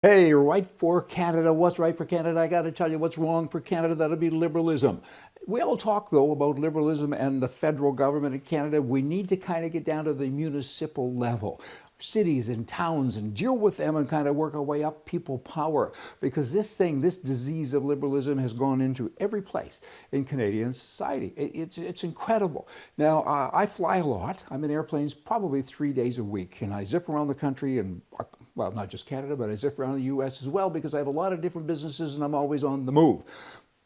Hey, right for Canada. What's right for Canada? I got to tell you what's wrong for Canada. That'll be liberalism. We all talk, though, about liberalism and the federal government in Canada. We need to kind of get down to the municipal level, cities and towns, and deal with them and kind of work our way up people power. Because this disease of liberalism has gone into every place in Canadian society. It's incredible. Now, I fly a lot. I'm in airplanes probably 3 days a week, and I zip around the country and well, not just Canada, but I zip around the US as well because I have a lot of different businesses and I'm always on the move.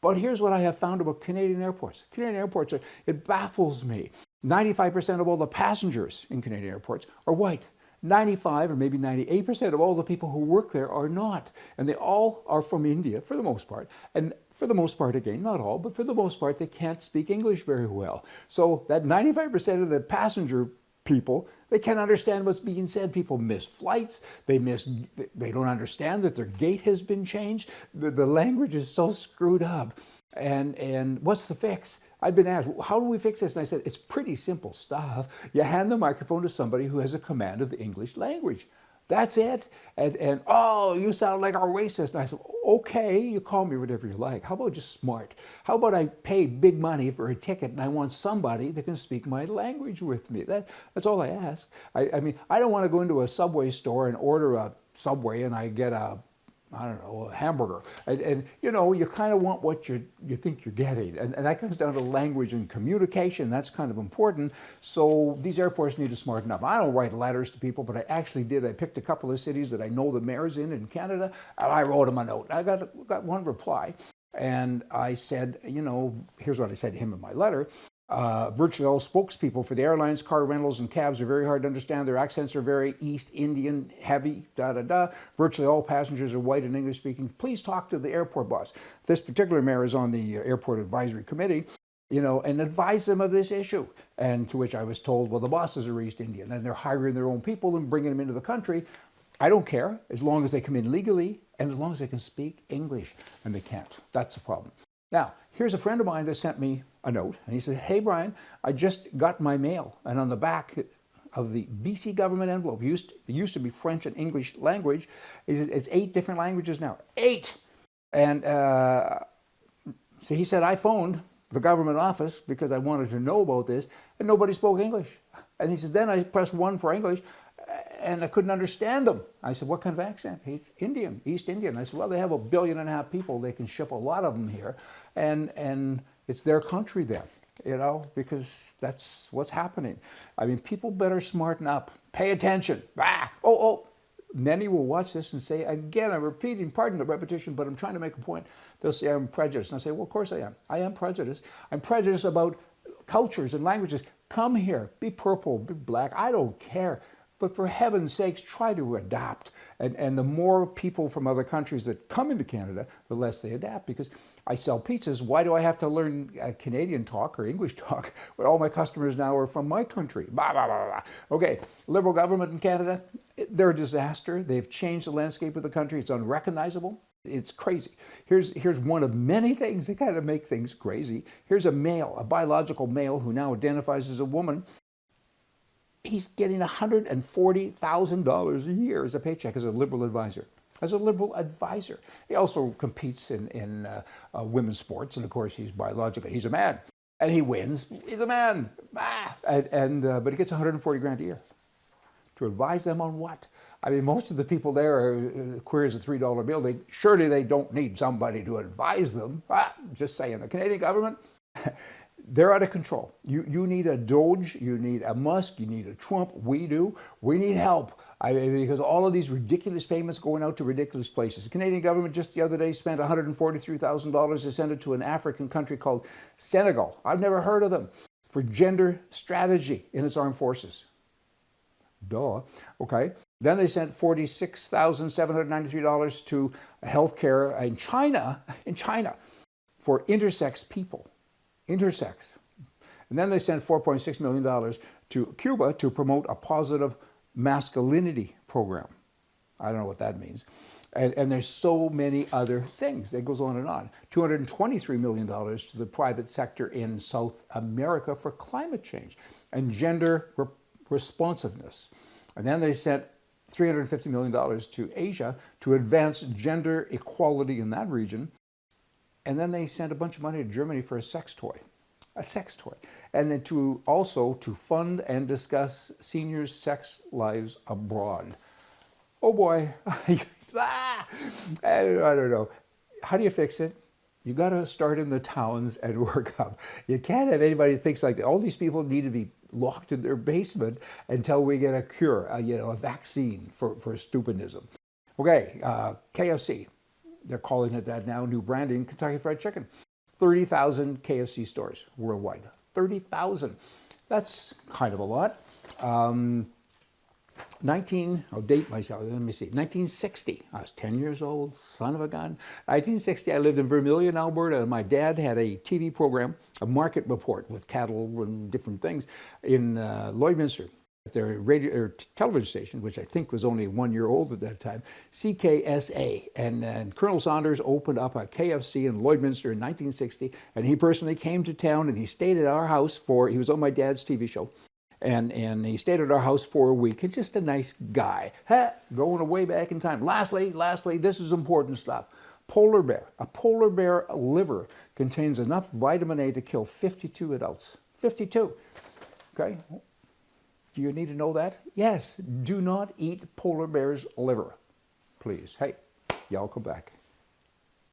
But here's what I have found about Canadian airports. Canadian airports, it baffles me. 95% of all the passengers in Canadian airports are white. 95 or maybe 98% of all the people who work there are not. And they all are from India for the most part. And for the most part, again, not all, but for the most part, they can't speak English very well. So that 95% of the passenger people, they can't understand what's being said. People miss flights. They don't understand that their gate has been changed. The language is so screwed up. And what's the fix? I've been asked, how do we fix this? And I said, it's pretty simple stuff. You hand the microphone to somebody who has a command of the English language. That's it. And oh, you sound like a racist. And I said, okay, you call me whatever you like. How about just smart? How about I pay big money for a ticket and I want somebody that can speak my language with me? That's all I ask. I mean, I don't want to go into a Subway store and order a Subway and I get I don't know, a hamburger. And you know, you kind of want what you think you're getting. And that comes down to language and communication. That's kind of important. So these airports need to smarten up. I don't write letters to people, but I actually did. I picked a couple of cities that I know the mayors in Canada, and I wrote them a note. I got one reply. And I said, you know, here's what I said to him in my letter. Virtually all spokespeople for the airlines, car rentals, and cabs are very hard to understand. Their accents are very East Indian heavy, Virtually all passengers are white and English speaking. Please talk to the airport boss. This particular mayor is on the airport advisory committee, you know, and advise them of this issue. And to which I was told, well, the bosses are East Indian and they're hiring their own people and bringing them into the country. I don't care as long as they come in legally and as long as they can speak English, and they can't. That's the problem. Now, here's a friend of mine that sent me a note, and he said, hey, Brian, I just got my mail, and on the back of the BC government envelope, it used to be French and English language, it's 8 different languages now, 8! And so he said, I phoned the government office because I wanted to know about this, and nobody spoke English. And he said, then I pressed 1 for English, and I couldn't understand them. I said, what kind of accent? He's Indian, East Indian. I said, well, they have 1.5 billion people. They can ship a lot of them here. And it's their country then, you know, because that's what's happening. I mean, people better smarten up. Pay attention. Many will watch this and say, again, I'm repeating, pardon the repetition, but I'm trying to make a point. They'll say I'm prejudiced. And I say, well, of course I am. I am prejudiced. I'm prejudiced about cultures and languages. Come here, be purple, be black. I don't care. But for heaven's sakes, try to adapt. And the more people from other countries that come into Canada, the less they adapt. Because I sell pizzas. Why do I have to learn Canadian talk or English talk when all my customers now are from my country? Blah, blah, blah, blah. Okay, Liberal government in Canada, they're a disaster. They've changed the landscape of the country. It's unrecognizable. It's crazy. Here's one of many things that kind of make things crazy. Here's a male, a biological male who now identifies as a woman. He's getting $140,000 a year as a paycheck as a Liberal advisor. As a Liberal advisor. He also competes in women's sports, and of course he's biological. He's a man, and he wins. He's a man. But he gets 140 grand a year. To advise them on what? I mean, most of the people there are queer as a $3 bill. Surely they don't need somebody to advise them. Just saying, the Canadian government, they're out of control. You need a Doge, you need a Musk, you need a Trump. We do. We need help. Because all of these ridiculous payments going out to ridiculous places. The Canadian government just the other day spent $143,000 to send it to an African country called Senegal. I've never heard of them. For gender strategy in its armed forces. Duh. Okay. Then they sent $46,793 to healthcare in China, for intersex people. Intersex. And then they sent $4.6 million to Cuba to promote a positive masculinity program. I don't know what that means. And there's so many other things. It goes on and on. $223 million to the private sector in South America for climate change and gender responsiveness. And then they sent $350 million to Asia to advance gender equality in that region. And then they sent a bunch of money to Germany for a sex toy. And then to fund and discuss seniors' sex lives abroad. Oh boy, I don't know. How do you fix it? You got to start in the towns and work up. You can't have anybody who thinks like that. All these people need to be locked in their basement until we get a cure, a vaccine for stupidism. Okay, KFC. They're calling it that now, new branding, Kentucky Fried Chicken. 30,000 KFC stores worldwide. 30,000. That's kind of a lot. I'll date myself, let me see, 1960, I was 10 years old, son of a gun. 1960, I lived in Vermilion, Alberta, and my dad had a TV program, a market report with cattle and different things in Lloydminster. At their radio or television station, which I think was only 1 year old at that time, CKSA. And Colonel Saunders opened up a KFC in Lloydminster in 1960, and he personally came to town and he stayed at our house he was on my dad's TV show, and he stayed at our house for a week. And just a nice guy, going way back in time. Lastly, this is important stuff. Polar bear. A polar bear liver contains enough vitamin A to kill 52 adults. 52. Okay. Do you need to know that? Yes. Do not eat polar bear's liver, please. Hey, y'all come back.